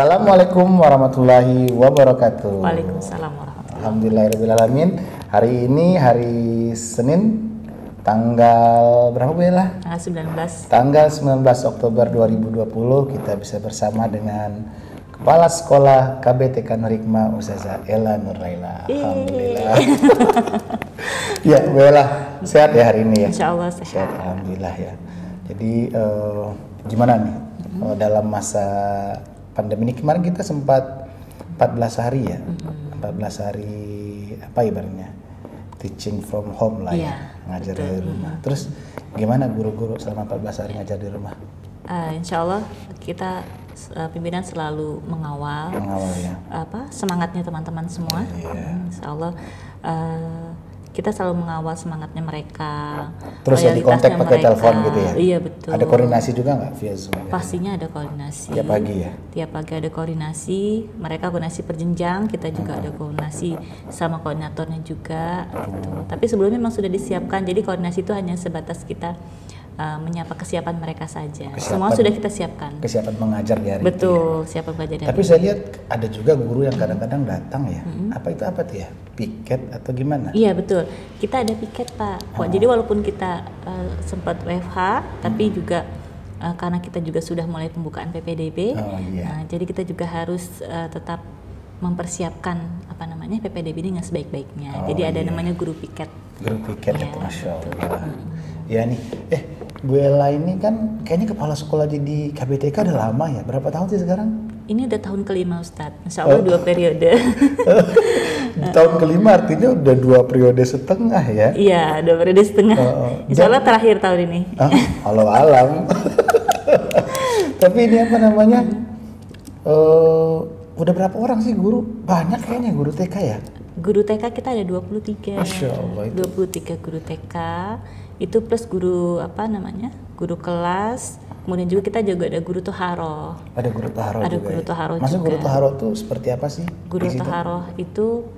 Assalamualaikum warahmatullahi wabarakatuh. Waalaikumsalam warahmatullahi wabarakatuh. Alhamdulillahirrahmanirrahim. Hari ini hari Senin, tanggal berapa Bu Ella? 19. Tanggal 19 Oktober 2020 kita bisa bersama dengan Kepala Sekolah KBTK Nur Hikmah Ustazah Ella Nurlaila. Alhamdulillah. Ya Bu Ella, sehat ya hari ini ya? Insya Allah sehat. Alhamdulillah ya. Jadi gimana nih dalam masa pandemi ini? Kemarin kita sempat 14 hari ya, 14 hari apa ibaratnya teaching from home lah ya, ngajar dari rumah. Terus gimana guru-guru selama 14 hari ngajar di rumah? Insya Allah kita pimpinan selalu mengawal ya. Semangatnya teman-teman semua. Insya Allah kita selalu mengawal semangatnya mereka. Terus ya di kontak pakai telepon gitu ya? Iya betul. Ada koordinasi juga nggak via Zoom? Pastinya ada koordinasi. Tiap pagi ya? Tiap pagi ada koordinasi. Mereka koordinasi per jenjang, kita juga ada koordinasi sama koordinatornya juga. Gitu. Tapi sebelumnya memang sudah disiapkan. Jadi koordinasi itu hanya sebatas kita menyapa kesiapan mereka saja. Semua sudah kita siapkan. Kesiapan mengajar di hari Betul, itu ya? siapan mengajar di hari. Tapi saya lihat ada juga guru yang kadang-kadang datang ya. Apa tuh ya? Piket atau gimana? Iya betul. Kita ada piket Pak. Jadi walaupun kita sempat WFH, tapi juga karena kita juga sudah mulai pembukaan PPDB. Jadi kita juga harus tetap mempersiapkan PPDB ini dengan sebaik-baiknya. Jadi ada namanya guru piket. Guru piket itu Masya Allah. Ya nih, Bu Ella ini kan kayaknya kepala sekolah di KBTK udah lama ya. Berapa tahun sih sekarang? Ini udah tahun kelima Ustadz. Insya Allah 2 periode. Tahun kelima artinya udah 2 periode setengah ya? Iya, 2 periode setengah. Insya Allah terakhir tahun ini. Walau alam. Tapi ini udah berapa orang sih guru? Banyak kayaknya guru TK ya? Guru TK kita ada 23. Masya Allah itu. 23 guru TK. Itu plus guru guru kelas. Kemudian juga kita juga ada guru toharoh. Ada guru toharoh juga. Ada guru toharoh juga. Maksud guru toharoh itu seperti apa sih? Guru toharoh itu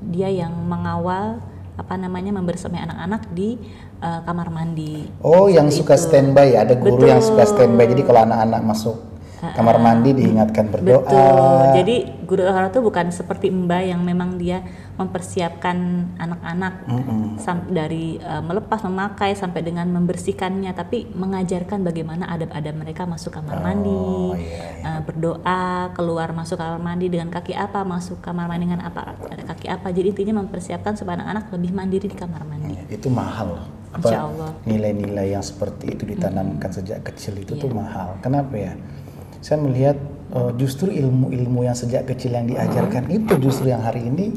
dia yang mengawal membersamai anak-anak di kamar mandi. Oh, yang suka standby ya? Ada guru yang suka standby. Jadi kalau anak-anak masuk kamar mandi diingatkan berdoa. Betul. Jadi guru toharoh itu bukan seperti Mbak yang memang dia mempersiapkan anak-anak dari melepas memakai sampai dengan membersihkannya, tapi mengajarkan bagaimana adab-adab mereka masuk kamar mandi, berdoa, keluar masuk kamar mandi dengan kaki apa, masuk kamar mandi dengan apa, ada kaki apa. Jadi intinya mempersiapkan supaya anak-anak lebih mandiri di kamar mandi. Itu mahal. Insya Allah. Nilai-nilai yang seperti itu ditanamkan sejak kecil itu tuh mahal. Kenapa ya? Saya melihat justru ilmu-ilmu yang sejak kecil yang diajarkan itu justru yang hari ini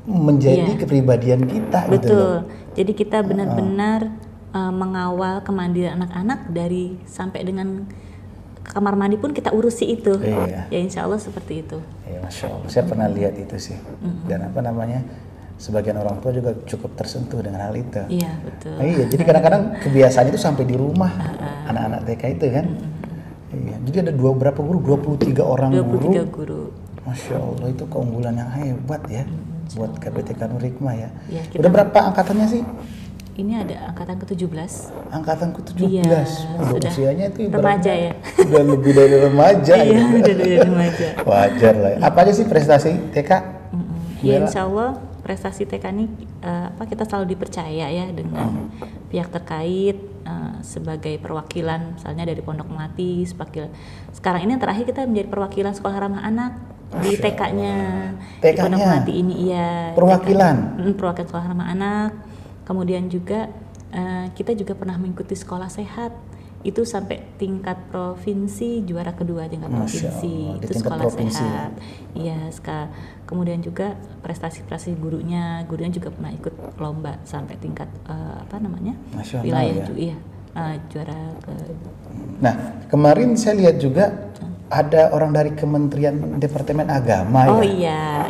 menjadi kepribadian kita. Betul. Gitu loh. Jadi kita benar-benar mengawal kemandirian anak-anak dari sampai dengan kamar mandi pun kita urusi itu. Ya insya Allah seperti itu. Ya, Masya Allah. Saya pernah lihat itu sih. Dan sebagian orang tua juga cukup tersentuh dengan hal itu. Iya betul. Jadi kadang-kadang kebiasaan itu sampai di rumah anak-anak TK itu kan. Jadi ada berapa guru? 23 orang 23 guru. Masya Allah, itu keunggulan yang hebat ya buat KBTK Nur Hikmah ya. Udah berapa angkatannya sih? Ini ada angkatan ke-17. Angkatan ke-17. Udah usianya itu remaja ya. Udah lebih dari remaja. Iya, udah dari remaja. Wajar lah ya. Apa aja sih prestasi TK? Ya insya Allah prestasi TK ini kita selalu dipercaya ya dengan pihak terkait sebagai perwakilan, misalnya dari Pondok Melati. Sekarang ini yang terakhir kita menjadi perwakilan sekolah ramah anak di TK-nya. Di Pondok Melati ini perwakilan sekolah ramah anak. Kemudian juga kita juga pernah mengikuti sekolah sehat. Itu sampai tingkat provinsi, juara kedua tingkat provinsi. Itu sekolah sehat. Iya, kemudian juga prestasi gurunya juga pernah ikut lomba sampai tingkat nasional wilayah ya? juga. Iya, juara ke. Nah, kemarin saya lihat juga ada orang dari Kementerian Departemen Agama ya. Oh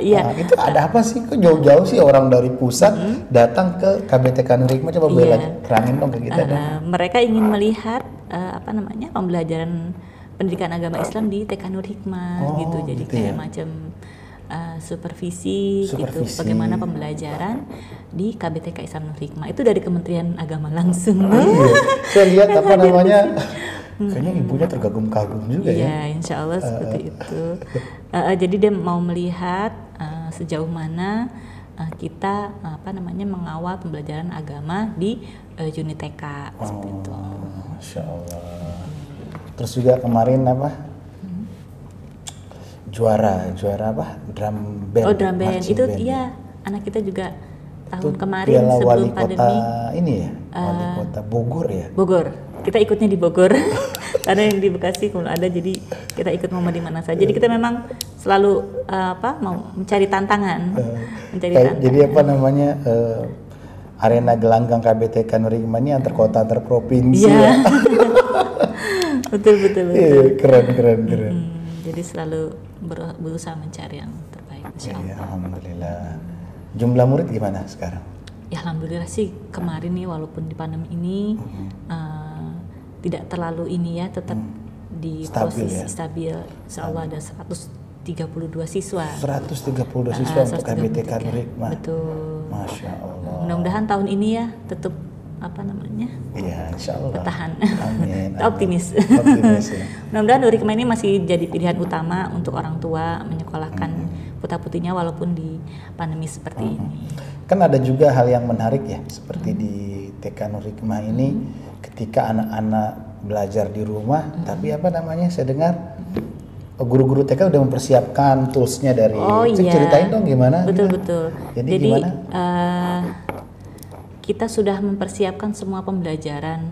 iya. Itu ada apa sih? Kok jauh-jauh sih orang dari pusat datang ke KBTK Nur Hikmah? Coba Bella terangin dong ke kita dong. Mereka ingin melihat pembelajaran pendidikan agama Islam di TK Nur Hikmah gitu. Jadi kayak macam supervisi gitu, bagaimana pembelajaran di KBTK Islam Nur Hikmah. Itu dari Kementerian Agama langsung. Saya lihat Kayaknya ibunya terkagum-kagum juga ya. Iya, insya Allah seperti itu. Jadi dia mau melihat sejauh mana kita mengawal pembelajaran agama di unit TK seperti itu. Masya Allah. Terus juga kemarin juara apa? Drum band. Oh, drum band marching itu band. iya, anak kita juga tahun Itu kemarin piala sebelum wali pandemi. kota ini ya, wali kota Bogor ya. Bogor. Kita ikutnya di Bogor. Karena yang di Bekasi kalau ada, jadi kita ikut momen di mana saja. Jadi kita memang selalu mau mencari tantangan. Jadi arena gelanggang KBTK Nur Hikmah ini antar kota antar provinsi Iya. ya. betul. Iya, keren. Jadi selalu berusaha mencari yang terbaik. Insya Allah. Iya, alhamdulillah. Jumlah murid gimana sekarang? Ya alhamdulillah sih kemarin nih walaupun di pandemi ini tidak terlalu tetap di Stabil posisi ya? stabil. Insya Allah ada 132 siswa. 132 siswa untuk KBTK Nur Hikmah. Betul. Masya Allah. Mudah-mudahan tahun ini ya tetap Iya, insya Allah. bertahan. Amin. Kita optimis. Optimis ya. Mudah-mudahan Nur Hikmah ini masih jadi pilihan utama untuk orang tua menyekolahkan putra-putrinya walaupun di pandemi seperti ini. Kan ada juga hal yang menarik ya, seperti di TK Nur Hikmah ini, ketika anak-anak belajar di rumah, tapi saya dengar guru-guru TK udah mempersiapkan toolsnya dari. Ceritain dong gimana? Betul. Jadi gimana? Kita sudah mempersiapkan semua pembelajaran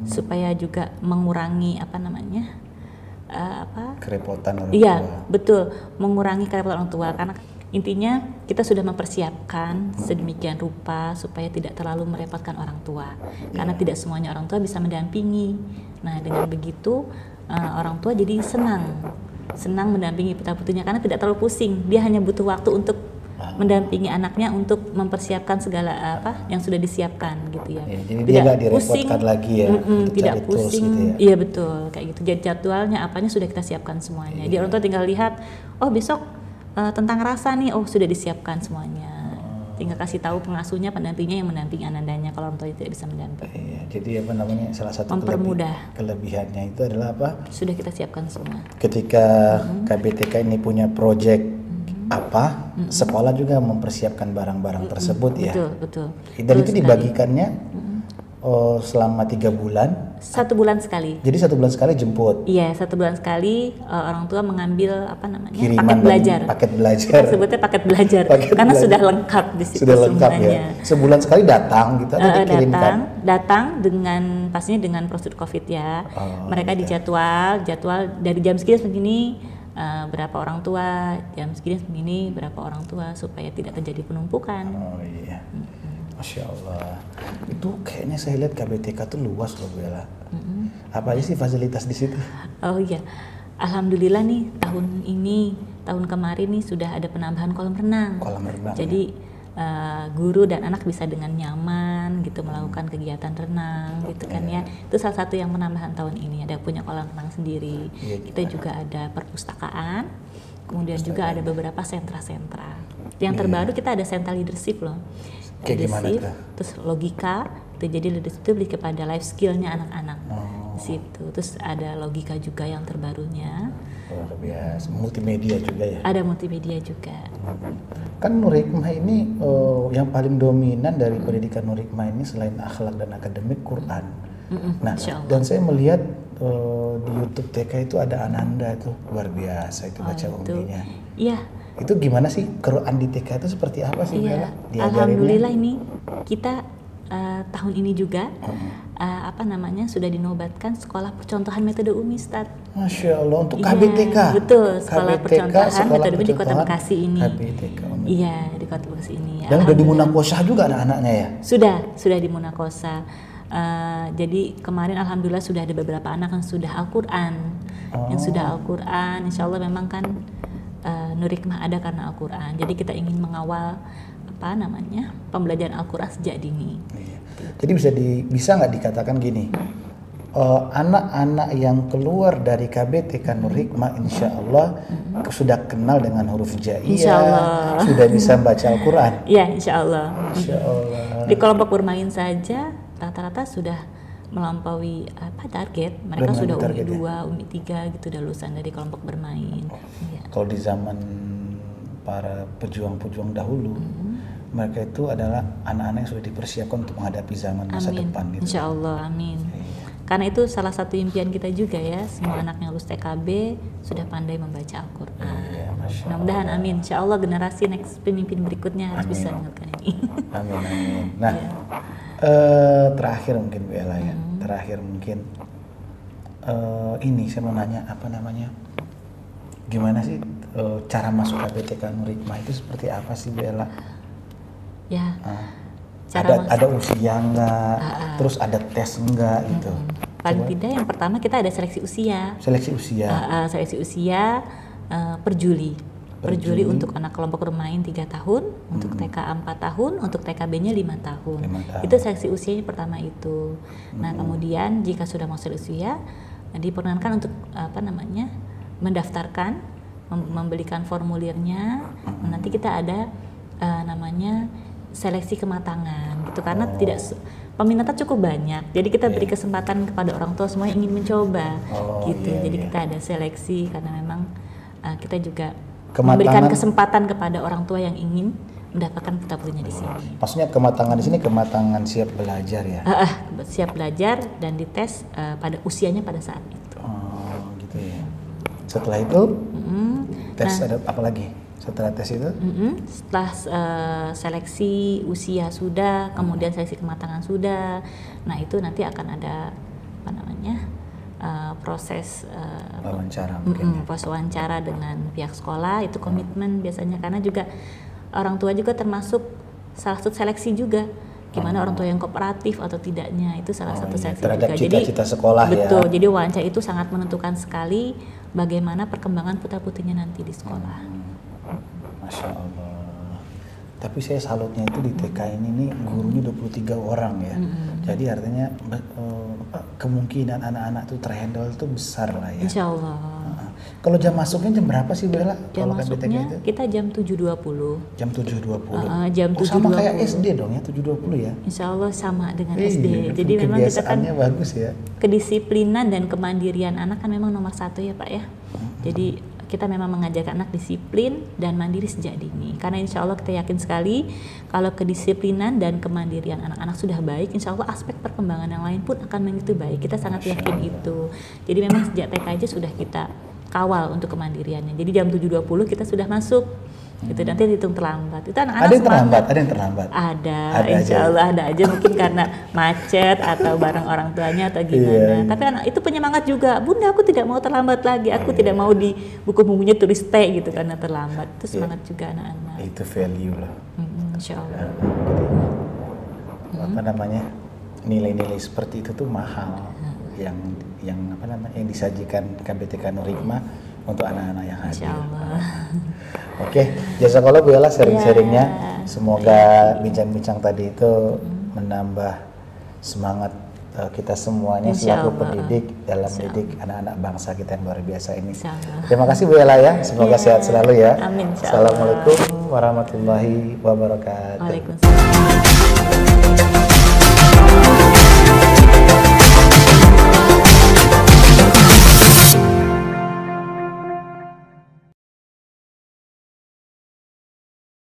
supaya juga mengurangi kerepotan orang Iya, tua. betul, mengurangi kerepotan orang tua karena intinya kita sudah mempersiapkan sedemikian rupa supaya tidak terlalu merepotkan orang tua. Karena tidak semuanya orang tua bisa mendampingi. Nah, dengan begitu orang tua jadi senang mendampingi putra-putrinya karena tidak terlalu pusing. Dia hanya butuh waktu untuk mendampingi anaknya untuk mempersiapkan segala yang sudah disiapkan gitu ya. Jadi dia nggak direpotkan lagi ya. Tidak cari tools pusing. gitu ya. Iya betul, kayak gitu. Jadi jadwalnya apanya sudah kita siapkan semuanya. Jadi orang tua tinggal lihat, oh besok tentang rasa nih, oh sudah disiapkan semuanya. Tinggal kasih tahu pengasuhnya, pendampingnya yang mendampingi anandanya kalau orang tua tidak bisa mendampingi. Iya, jadi salah satu Mempermudah. kelebihannya itu adalah apa? Sudah kita siapkan semua. Ketika KBTK ini punya project sekolah juga mempersiapkan barang-barang tersebut ya. Betul. Dan itu dibagikannya selama 3 bulan. 1 bulan sekali. Jadi 1 bulan sekali jemput. Iya, 1 bulan sekali orang tua mengambil Kiriman paket belajar. Paket belajar. Kita sebutnya paket belajar karena sudah lengkap di situ sudah lengkap semuanya. ya. Sebulan sekali datang gitu atau dikirimkan? Datang dengan pastinya dengan prosedur COVID ya. Mereka dijadwal dari jam segini berapa orang tua, jam segini berapa orang tua supaya tidak terjadi penumpukan. Oh iya. Masya Allah. Itu kayaknya saya lihat KBTK tuh luas loh Bella. Apa aja sih fasilitas di situ? Oh iya. Alhamdulillah nih tahun kemarin nih sudah ada penambahan kolam renang. Jadi guru dan anak bisa dengan nyaman gitu melakukan kegiatan renang gitu kan ya. Itu salah satu yang penambahan tahun ini, ada punya kolam renang sendiri. Kita juga ada perpustakaan, kemudian juga ada beberapa sentra-sentra. Yang terbaru kita ada sentra leadership loh. Leadership, terus logika, jadi leadership itu lebih kepada life skillnya anak-anak di situ. Terus ada logika juga yang terbarunya. Luar biasa, multimedia juga ya? Ada multimedia juga. Kan Nur Hikmah ini yang paling dominan dari pendidikan Nur Hikmah ini selain akhlak dan akademik, Quran. Nah, dan saya melihat di YouTube TK itu ada Ananda itu luar biasa itu baca umbinya. Iya. Itu gimana sih Quran di TK itu seperti apa sih Bella? Alhamdulillah ini kita tahun ini juga sudah dinobatkan sekolah percontohan metode Umi Ustaz. Masya Allah, untuk KBTK. Betul, sekolah percontohan metode Umi di Kota Bekasi ini. KBTK. Iya, di Kota Bekasi ini. Dan udah di Munakosa juga anak-anaknya ya? Sudah di Munakosa. Jadi kemarin alhamdulillah sudah ada beberapa anak yang sudah Al-Qur'an. Yang sudah Al-Qur'an, insya Allah memang kan Nur Hikmah ada karena Al-Qur'an. Jadi kita ingin mengawal pembelajaran Al-Qur'an sejak dini. Iya. Jadi bisa nggak dikatakan gini, anak-anak yang keluar dari KBTK Nur Hikmah insya Allah sudah kenal dengan huruf jaiyah, sudah bisa baca Al-Quran. Iya, insya Allah. Insya Allah. Di kelompok bermain saja rata-rata sudah melampaui target. Mereka sudah target, UMI 2, UMI 3 gitu, udah lulusan dari kelompok bermain. Iya. Kalau di zaman para pejuang-pejuang dahulu, mereka itu adalah anak-anak yang sudah dipersiapkan untuk menghadapi zaman masa Amin. depan gitu. Insya Allah, amin. Iya. Karena itu salah satu impian kita juga ya, semua anak yang lulus TKB sudah pandai membaca Al-Quran. Iya, Masya Mudah-mudahan amin. Insya Allah generasi next pemimpin berikutnya harus Amin. bisa mengerti ini. Amin, amin. Nah, terakhir mungkin Bu Ella ya. Terakhir mungkin ini saya mau nanya apa namanya? Gimana sih cara masuk KBTK Nur Hikmah itu seperti apa sih Bu Ella? Ya. Cara Ada usia enggak? Terus ada tes enggak gitu? Paling tidak yang pertama kita ada seleksi usia. Seleksi usia. Seleksi usia per Juli. Per Juli untuk anak kelompok bermain 3 tahun, untuk TK 4 tahun, untuk TKB-nya 5 tahun. 5 tahun. Itu seleksi usianya pertama itu. Nah, kemudian jika sudah masuk seleksi usia, diperkenankan untuk mendaftarkan, membelikan formulirnya. Nanti kita ada namanya seleksi kematangan gitu, karena peminatnya cukup banyak, jadi kita beri kesempatan kepada orang tua semua yang ingin mencoba gitu. Jadi kita ada seleksi karena memang kita juga memberikan kesempatan kepada orang tua yang ingin mendapatkan putra putrinya di sini. Maksudnya kematangan di sini kematangan siap belajar ya? Siap belajar dan dites pada usianya pada saat itu. Oh gitu ya. Setelah itu tes ada apa lagi? Setelah tes itu? Setelah seleksi usia sudah, kemudian seleksi kematangan sudah, nah itu nanti akan ada proses wawancara mungkin. Proses wawancara dengan pihak sekolah, itu komitmen biasanya, karena juga orang tua juga termasuk salah satu seleksi juga. Gimana orang tua yang kooperatif atau tidaknya, itu salah satu seleksi terhadap juga. cita-cita sekolah betul, ya. jadi wawancara itu sangat menentukan sekali bagaimana perkembangan putra putrinya nanti di sekolah. Masya Allah. Tapi saya salutnya itu di TK ini nih gurunya 23 orang ya. Jadi artinya kemungkinan anak-anak itu terhandle itu besar lah ya. Insya Allah. Kalau jam masuknya jam berapa sih Bella? Jam kalau masuknya itu? kita jam 7.20. Jam 7.20. Jam 7.20. Sama kayak SD dong ya, 7.20 ya? Insya Allah sama dengan SD. Jadi memang kita kan bagus ya. Kedisiplinan dan kemandirian anak kan memang nomor 1 ya Pak ya. Jadi kita memang mengajarkan anak disiplin dan mandiri sejak dini. Karena insya Allah kita yakin sekali kalau kedisiplinan dan kemandirian anak-anak sudah baik, insya Allah aspek perkembangan yang lain pun akan begitu baik. Kita sangat yakin itu. Jadi memang sejak TK aja sudah kita kawal untuk kemandiriannya. Jadi jam 7.20 kita sudah masuk. Itu nanti dihitung terlambat. Itu anak-anak ada yang terlambat. Ada insya Allah ada aja, mungkin karena macet atau bareng orang tuanya atau gimana. Tapi anak itu penyemangat juga. Bunda, aku tidak mau terlambat lagi. Aku tidak mau di buku-bukunya tulis T gitu karena terlambat. Itu semangat juga anak-anak. Itu value lah. Insya Allah. Apa namanya, nilai-nilai seperti itu tuh mahal. Yang disajikan KBTK Nur Hikmah untuk anak-anak yang hadir. Insya Allah. Oke, jazakallah Bu Ella sharing-sharingnya. Semoga bincang-bincang tadi itu menambah semangat kita semuanya selaku pendidik dalam mendidik anak-anak bangsa kita yang luar biasa ini. Terima kasih Bu Ella ya. Semoga sehat selalu ya. Amin. Assalamualaikum warahmatullahi wabarakatuh. Waalaikumsalam.